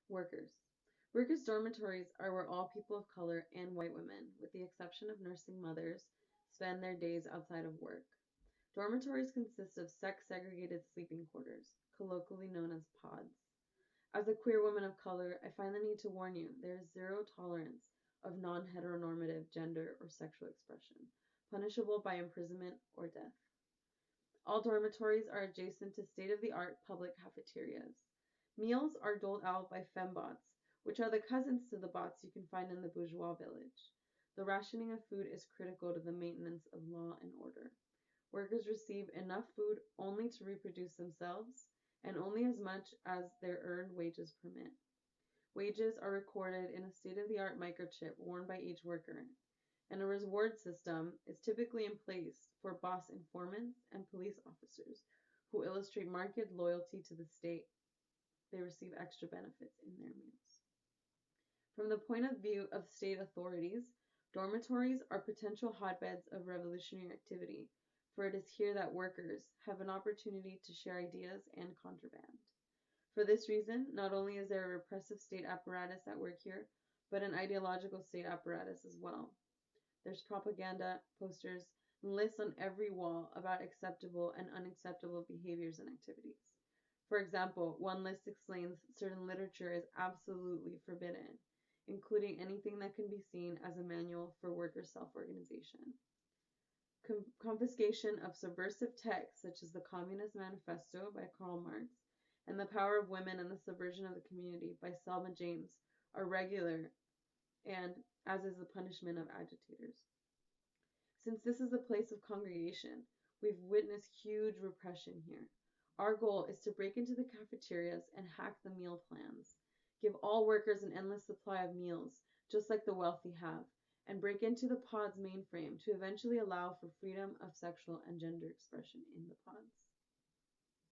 Workers. Workers' dormitories are where all people of color and white women, with the exception of nursing mothers, spend their days outside of work. Dormitories consist of sex-segregated sleeping quarters, colloquially known as pods. As a queer woman of color, I find the need to warn you there is zero tolerance of non-heteronormative gender or sexual expression, punishable by imprisonment or death. All dormitories are adjacent to state-of-the-art public cafeterias. Meals are doled out by fembots, which are the cousins to the bots you can find in the bourgeois village. The rationing of food is critical to the maintenance of law and order. Workers receive enough food only to reproduce themselves and only as much as their earned wages permit. Wages are recorded in a state-of-the-art microchip worn by each worker, and a reward system is typically in place for boss informants and police officers who illustrate marked loyalty to the state. They receive extra benefits in their meals. From the point of view of state authorities, dormitories are potential hotbeds of revolutionary activity, for it is here that workers have an opportunity to share ideas and contraband. For this reason, not only is there a repressive state apparatus at work here, but an ideological state apparatus as well. There's propaganda, posters, and lists on every wall about acceptable and unacceptable behaviors and activities. For example, one list explains certain literature is absolutely forbidden, including anything that can be seen as a manual for worker self-organization. Confiscation of subversive texts such as the Communist Manifesto by Karl Marx and The Power of Women and the Subversion of the Community by Selma James are regular, and as is the punishment of agitators. Since this is a place of congregation, we've witnessed huge repression here. Our goal is to break into the cafeterias and hack the meal plans, give all workers an endless supply of meals, just like the wealthy have, and break into the pod's mainframe to eventually allow for freedom of sexual and gender expression in the pods.